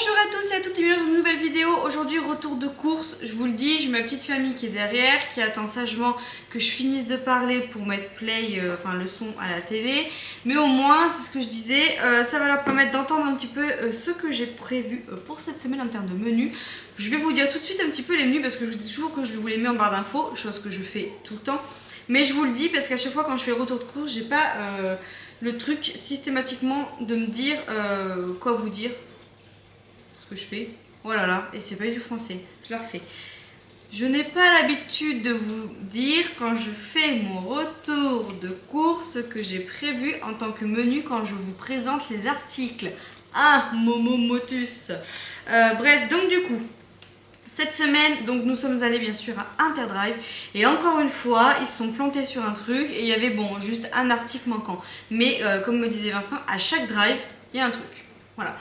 Bonjour à tous et à toutes et bienvenue dans une nouvelle vidéo. Aujourd'hui retour de course, je vous le dis, j'ai ma petite famille qui est derrière, qui attend sagement que je finisse de parler pour mettre play, le son à la télé. Mais au moins, c'est ce que je disais, ça va leur permettre d'entendre un petit peu ce que j'ai prévu pour cette semaine en termes de menu. Je vais vous dire tout de suite un petit peu les menus parce que je vous dis toujours que je vous les mets en barre d'infos, chose que je fais tout le temps. Mais je vous le dis parce qu'à chaque fois quand je fais retour de course, j'ai pas le truc systématiquement de me dire quoi vous dire. Que je fais, voilà là, et c'est pas du français, je le refais. Je n'ai pas l'habitude de vous dire quand je fais mon retour de course ce que j'ai prévu en tant que menu quand je vous présente les articles. Ah, Momo Motus. Bref, donc du coup, cette semaine, donc nous sommes allés bien sûr à Interdrive et encore une fois, ils se sont plantés sur un truc et il y avait bon, juste un article manquant. Mais comme me disait Vincent, à chaque drive, il y a un truc. Voilà.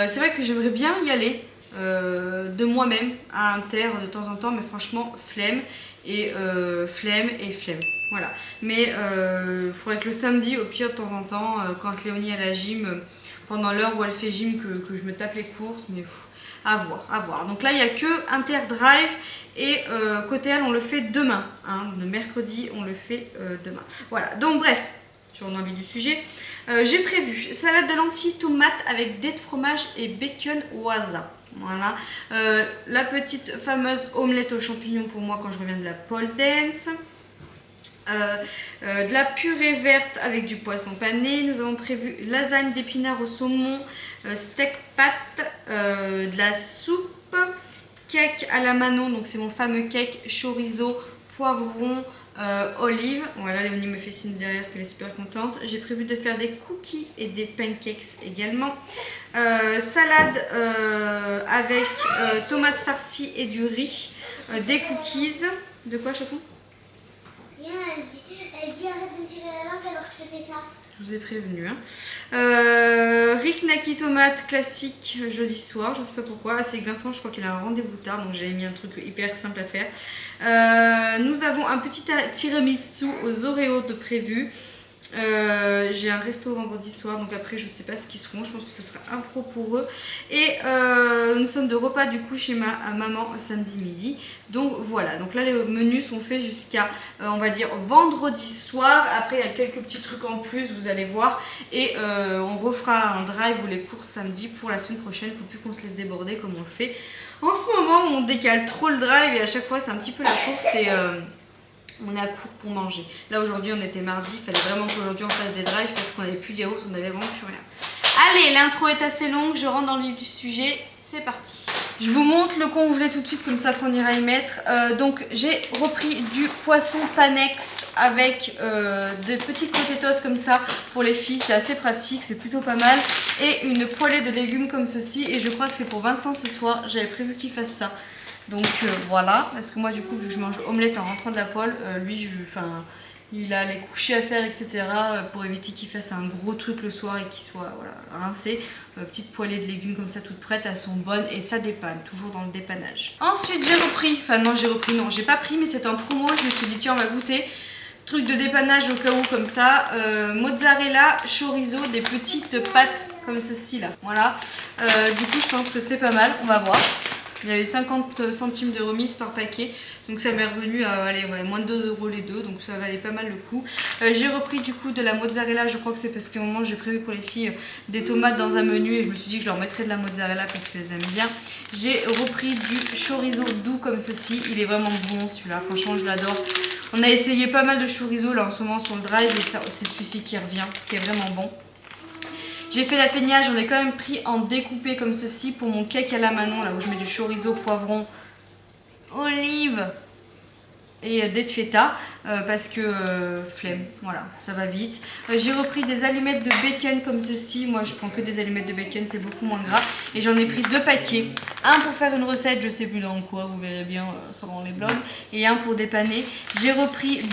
C'est vrai que j'aimerais bien y aller de moi-même à Inter de temps en temps, mais franchement, flemme. Voilà. Mais il faudrait que le samedi, au pire, de temps en temps, quand Léonie est à la gym, pendant l'heure où elle fait gym, que je me tape les courses, mais à voir, à voir. Donc là, il n'y a que Interdrive et côté elle, on le fait demain. Hein. Le mercredi, on le fait demain. Voilà. Donc bref, je rentre dans le vif du sujet. J'ai prévu salade de lentilles, tomates avec dés de fromage et bacon waza. Voilà. La petite fameuse omelette aux champignons pour moi quand je reviens de la pole dance. De la purée verte avec du poisson pané. Nous avons prévu lasagne d'épinards au saumon, steak pâte, de la soupe, cake à la Manon, donc c'est mon fameux cake chorizo, poivron, olive. Voilà, Léonie me fait signe derrière qu'elle est super contente. J'ai prévu de faire des cookies et des pancakes également. Salade avec tomates farcies et du riz. Des cookies. De quoi, chaton? Rien, elle dit arrête de me tirer la langue alors que je fais ça. Je vous ai prévenu. Hein. Rick Naki tomate classique jeudi soir, je sais pas pourquoi. Ah, c'est que Vincent, je crois qu'il a un rendez-vous tard, donc j'avais mis un truc hyper simple à faire. Nous avons un petit tiramisu aux Oreos de prévu. J'ai un resto vendredi soir, donc après je sais pas ce qu'ils seront, je pense que ça sera impro pour eux. Et nous sommes de repas du coup chez ma maman samedi midi. Donc voilà, donc là les menus sont faits jusqu'à on va dire vendredi soir. Après il y a quelques petits trucs en plus, vous allez voir. Et on refera un drive ou les courses samedi pour la semaine prochaine. Faut plus qu'on se laisse déborder comme on le fait. En ce moment on décale trop le drive et à chaque fois c'est un petit peu la course et on est à court pour manger. Là aujourd'hui on était mardi, il fallait vraiment qu'aujourd'hui on fasse des drives parce qu'on n'avait plus de yaourt, on n'avait vraiment plus rien. Allez, l'intro est assez longue, je rentre dans le vif du sujet, c'est parti. Je vous montre le congelé tout de suite, comme ça qu'on ira y mettre. Donc j'ai repris du poisson panex avec des petites potatoes comme ça pour les filles, c'est assez pratique, c'est plutôt pas mal. Et une poêlée de légumes comme ceci, et je crois que c'est pour Vincent ce soir, j'avais prévu qu'il fasse ça. Donc voilà, parce que moi du coup vu que je mange omelette en rentrant de la poêle, lui il a les couchers à faire etc. Pour éviter qu'il fasse un gros truc le soir et qu'il soit voilà, rincé. Petite poêlée de légumes comme ça toutes prêtes, elles sont bonnes et ça dépanne, toujours dans le dépannage. Ensuite j'ai repris, j'ai pas pris mais c'était en promo, je me suis dit tiens on va goûter. Truc de dépannage au cas où comme ça, mozzarella, chorizo, des petites pâtes comme ceci là, voilà. Du coup je pense que c'est pas mal, on va voir. Il y avait 50 centimes de remise par paquet, donc ça m'est revenu à moins de 2 € les deux, donc ça valait pas mal le coup. J'ai repris du coup de la mozzarella, je crois que c'est parce qu'à un moment j'ai prévu pour les filles des tomates dans un menu et je me suis dit que je leur mettrais de la mozzarella parce qu'elles aiment bien. J'ai repris du chorizo doux comme ceci, il est vraiment bon celui-là, franchement je l'adore. On a essayé pas mal de chorizo là en ce moment sur le drive et c'est celui-ci qui revient, qui est vraiment bon. J'ai fait la feignasse, j'en ai quand même pris en découpé comme ceci pour mon cake à la Manon, là où je mets du chorizo, poivron, olive et des de feta, parce que flemme, voilà, ça va vite. J'ai repris des allumettes de bacon comme ceci, moi je prends que des allumettes de bacon, c'est beaucoup moins gras. Et j'en ai pris 2 paquets, un pour faire une recette, je sais plus dans quoi, vous verrez bien sur les blogs, et un pour dépanner. J'ai repris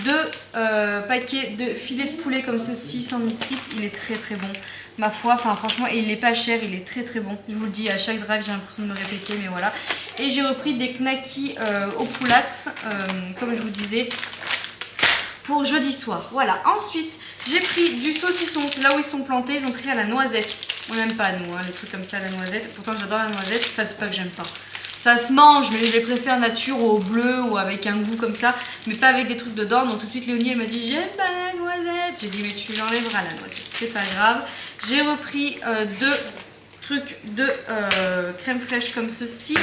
2 paquets de filets de poulet comme ceci, sans nitrite, il est très très bon. Ma foi, enfin franchement, et il est pas cher, il est très très bon. Je vous le dis, à chaque drive, j'ai l'impression de me répéter, mais voilà. Et j'ai repris des knackis au poulax, comme je vous disais, pour jeudi soir. Voilà, ensuite j'ai pris du saucisson, c'est là où ils sont plantés, ils ont pris à la noisette. On n'aime pas nous, hein, les trucs comme ça à la noisette, pourtant j'adore la noisette, enfin c'est pas que j'aime pas. Ça se mange, mais je les préfère nature au bleu ou avec un goût comme ça, mais pas avec des trucs dedans. Donc tout de suite Léonie elle m'a dit j'aime pas la noisette. J'ai dit mais tu l'enlèveras la noisette, c'est pas grave. J'ai repris deux trucs de crème fraîche comme ceci.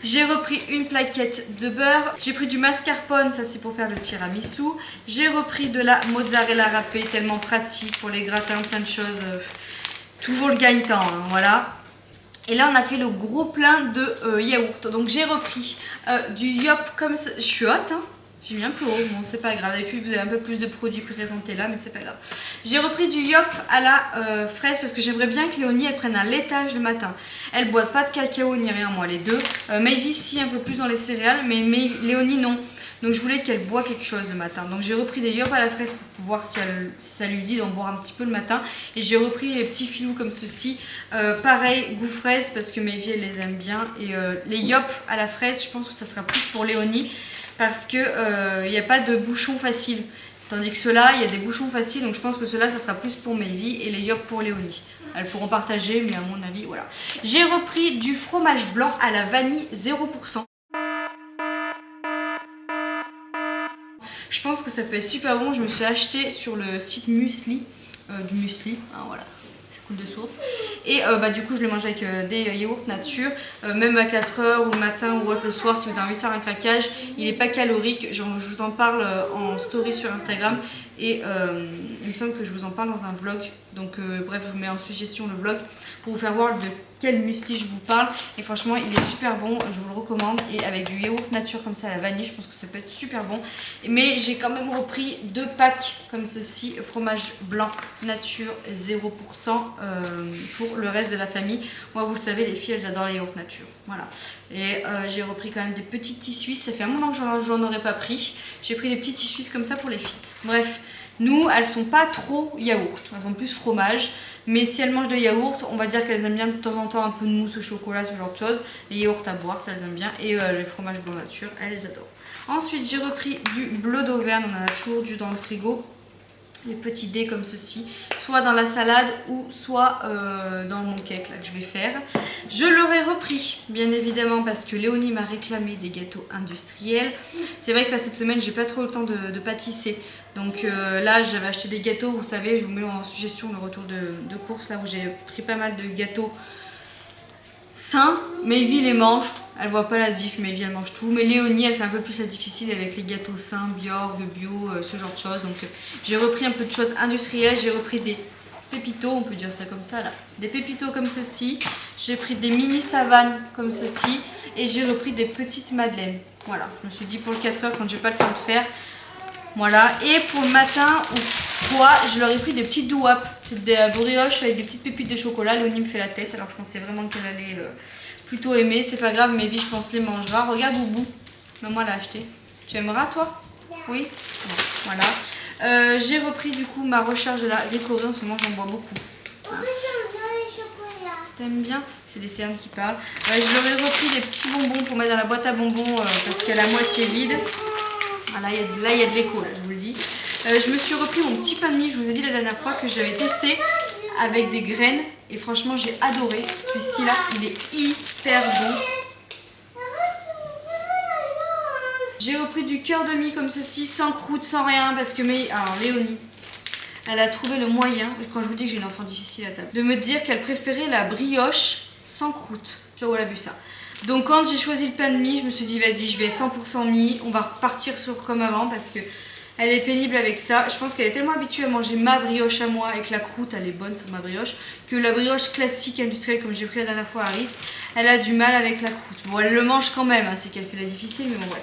J'ai repris une plaquette de beurre. J'ai pris du mascarpone, ça c'est pour faire le tiramisu. J'ai repris de la mozzarella râpée, tellement pratique pour les gratins, plein de choses. Toujours le gagne-temps, hein, voilà. Et là on a fait le gros plein de yaourt. Donc j'ai repris du yop comme ça. Je suis haute, hein. J'ai mis un peu haut, bon c'est pas grave. D'habitude vous avez un peu plus de produits présentés là, mais c'est pas grave. J'ai repris du yop à la fraise parce que j'aimerais bien que Léonie elle prenne un laitage le matin. Elle boit pas de cacao ni rien, moi les deux. Maëvi si un peu plus dans les céréales, mais Léonie non. Donc je voulais qu'elle boive quelque chose le matin. Donc j'ai repris des yop à la fraise pour voir si ça lui dit d'en boire un petit peu le matin. Et j'ai repris les petits filous comme ceci. Pareil, goût fraise parce que Maëvi elle les aime bien. Et les yop à la fraise, je pense que ça sera plus pour Léonie. Parce que il n'y a pas de bouchon facile. Tandis que ceux-là, il y a des bouchons faciles. Donc je pense que ceux-là, ça sera plus pour Maëvi et les yop pour Léonie. Elles pourront partager, mais à mon avis, voilà. J'ai repris du fromage blanc à la vanille 0%. Je pense que ça peut être super bon. Je me suis acheté sur le site Muesli, du muesli, hein, voilà, c'est cool de source. Et du coup je le mange avec des yaourts nature, même à 4h ou le matin ou le soir si vous avez envie de faire un craquage. Il n'est pas calorique, je vous en parle en story sur Instagram. Et il me semble que je vous en parle dans un vlog. Donc bref, je vous mets en suggestion le vlog pour vous faire voir de quel muesli je vous parle. Et franchement, il est super bon, je vous le recommande. Et avec du yaourt nature comme ça à la vanille, je pense que ça peut être super bon. Mais j'ai quand même repris 2 packs comme ceci, fromage blanc nature 0% pour le reste de la famille. Moi, vous le savez, les filles, elles adorent les yaourts nature. Voilà. Et j'ai repris quand même des petits petits suisses. Ça fait un moment que j'en aurais pas pris. J'ai pris des petits petits suisses comme ça pour les filles. Bref, nous, elles sont pas trop yaourt. Elles sont plus fromage. Mais si elles mangent de yaourt, on va dire qu'elles aiment bien de temps en temps un peu de mousse au chocolat, ce genre de choses. Les yaourts à boire, ça elles aiment bien. Et les fromages blanc nature, elles adorent. Ensuite, j'ai repris du bleu d'Auvergne. On en a toujours du dans le frigo. Des petits dés comme ceci, soit dans la salade ou soit dans mon cake là, que je vais faire. Je l'aurais repris bien évidemment parce que Léonie m'a réclamé des gâteaux industriels. C'est vrai que là cette semaine j'ai pas trop le temps de pâtisser. Donc là j'avais acheté des gâteaux, vous savez, je vous mets en suggestion le retour de course là où j'ai pris pas mal de gâteaux sains. Maëvi les mange, elle voit pas la diff, Maëvi elle mange tout. Mais Léonie elle fait un peu plus la difficile avec les gâteaux sains, Bjorg, bio, ce genre de choses. Donc j'ai repris un peu de choses industrielles, j'ai repris des pépitos, on peut dire ça comme ça là. Des pépitos comme ceci, j'ai pris des mini savanes comme ceci et j'ai repris des petites madeleines. Voilà, je me suis dit pour le 4h quand j'ai pas le temps de faire. Voilà, et pour le matin ou quoi, je leur ai pris des petites douaps, c'est des brioches avec des petites pépites de chocolat. Léonie me fait la tête, alors je pensais vraiment qu'elle allait plutôt aimer. C'est pas grave, Maëvi, je pense, les mangera. Regarde Boubou, maman l'a acheté. Tu aimeras toi? Oui. Bon, voilà. J'ai repris du coup ma recharge de la décorée, en ce moment j'en bois beaucoup. Hein. T'aimes bien? C'est des cernes qui parlent. Je leur ai repris des petits bonbons pour mettre dans la boîte à bonbons parce qu'elle est à moitié vide. Ah, là, il y a de l'écho, là, je vous le dis. Je me suis repris mon petit pain de mie, je vous ai dit la dernière fois que j'avais testé avec des graines. Et franchement, j'ai adoré. Celui-ci, là, il est hyper bon. J'ai repris du cœur de mie comme ceci, sans croûte, sans rien. Parce que, alors, Léonie, elle a trouvé le moyen, quand je vous dis que j'ai une enfant difficile à table, de me dire qu'elle préférait la brioche sans croûte. Tu vois où elle a vu ça. Donc quand j'ai choisi le pain de mie, je me suis dit vas-y je vais 100% mie, on va repartir sur comme avant parce que elle est pénible avec ça. Je pense qu'elle est tellement habituée à manger ma brioche à moi et que la croûte elle est bonne sur ma brioche, que la brioche classique industrielle comme j'ai pris la dernière fois à Aris, elle a du mal avec la croûte. Bon elle le mange quand même, hein, c'est qu'elle fait la difficile mais bon ouais.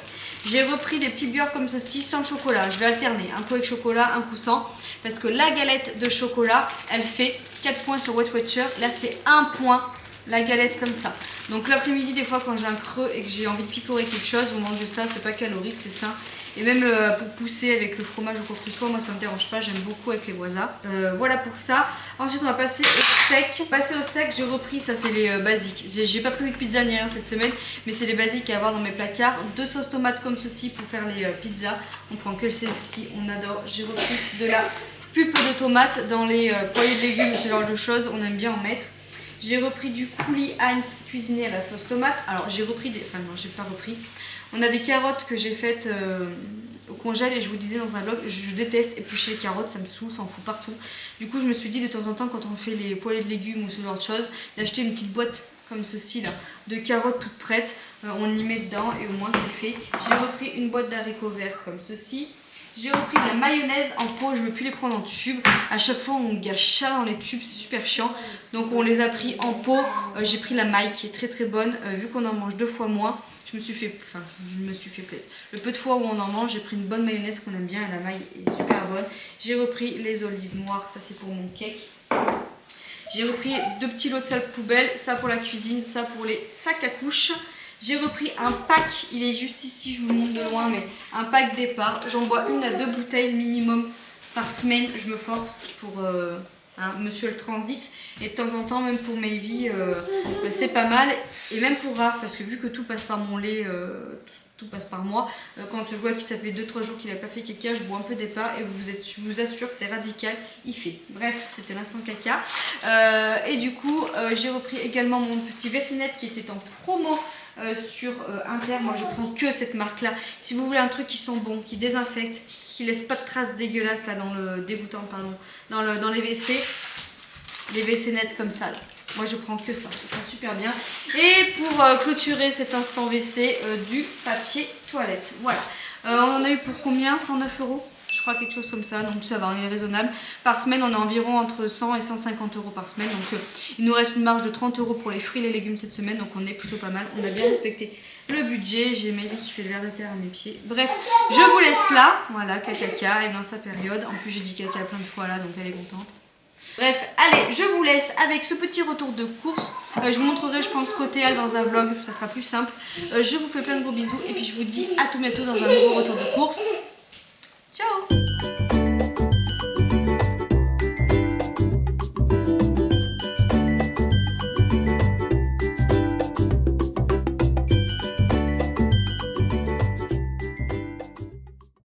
J'ai repris des petits beurres comme ceci sans chocolat, je vais alterner, un coup avec chocolat, un coup sans. Parce que la galette de chocolat, elle fait 4 points sur Weight Watcher, là c'est 1 point. La galette comme ça. Donc l'après-midi des fois quand j'ai un creux et que j'ai envie de picorer quelque chose, vous mangez ça, c'est pas calorique, c'est sain. Et même pour pousser avec le fromage ou quoi que ce soit, moi ça me dérange pas, j'aime beaucoup avec les voisins. Voilà pour ça. Ensuite on va passer au sec. J'ai repris, ça c'est les basiques. J'ai pas prévu de pizza ni rien cette semaine, mais c'est les basiques à avoir dans mes placards. 2 sauces tomates comme ceci pour faire les pizzas. On prend que celle-ci, on adore. J'ai repris de la pulpe de tomate dans les poêlées de légumes, ce genre de choses, on aime bien en mettre. J'ai repris du coulis Heinz cuisiné à la sauce tomate. Alors j'ai repris des... Enfin non, j'ai pas repris. On a des carottes que j'ai faites au congèle et je vous disais dans un vlog, je déteste éplucher les carottes, ça me saoule, ça en fout partout. Du coup je me suis dit de temps en temps quand on fait les poêlées de légumes ou ce genre de choses, d'acheter une petite boîte comme ceci là, de carottes toutes prêtes. On y met dedans et au moins c'est fait. J'ai repris une boîte d'haricots verts comme ceci. J'ai repris de la mayonnaise en pot, je ne veux plus les prendre en tube. À chaque fois on gâche ça dans les tubes, c'est super chiant. Donc on les a pris en pot. J'ai pris la maille qui est très très bonne. Vu qu'on en mange 2 fois moins, je me suis fait plaisir. Le peu de fois où on en mange, j'ai pris une bonne mayonnaise qu'on aime bien et la maille est super bonne. J'ai repris les olives noires, ça c'est pour mon cake. J'ai repris 2 petits lots de sel poubelle, ça pour la cuisine, ça pour les sacs à couches. J'ai repris un pack, il est juste ici, je vous le montre de loin, mais un pack départ. J'en bois 1 à 2 bouteilles minimum par semaine. Je me force pour monsieur le transit. Et de temps en temps, même pour Maybe, c'est pas mal. Et même pour Raph, parce que vu que tout passe par mon lait, tout passe par moi. Quand je vois que ça fait 2-3 jours qu'il n'a pas fait caca, je bois un peu départ et je vous assure que c'est radical, il fait. Bref, c'était l'instant caca. Et du coup, j'ai repris également mon petit vaissinette qui était en promo sur Inter. Moi je prends que cette marque là. Si vous voulez un truc qui sent bon, qui désinfecte, qui laisse pas de traces dégueulasses là dans le dégoûtant, pardon, dans les WC, les WC nets comme ça là. Moi je prends que ça, ça sent super bien. Et pour clôturer cet instant WC, du papier toilette. Voilà. On en a eu pour combien? 109 €, je crois, quelque chose comme ça. Donc ça va, on est raisonnable. Par semaine, on a environ entre 100 et 150 € par semaine. Donc il nous reste une marge de 30 € pour les fruits et les légumes cette semaine. Donc on est plutôt pas mal. On a bien respecté le budget. J'ai Maybe qui fait le verre de terre à mes pieds. Bref, je vous laisse là. Voilà, caca, elle est dans sa période. En plus, j'ai dit caca plein de fois là, donc elle est contente. Bref, allez, je vous laisse avec ce petit retour de course. Je vous montrerai, je pense, côté Al dans un vlog, ça sera plus simple. Je vous fais plein de gros bisous et puis je vous dis à tout bientôt dans un nouveau retour de course.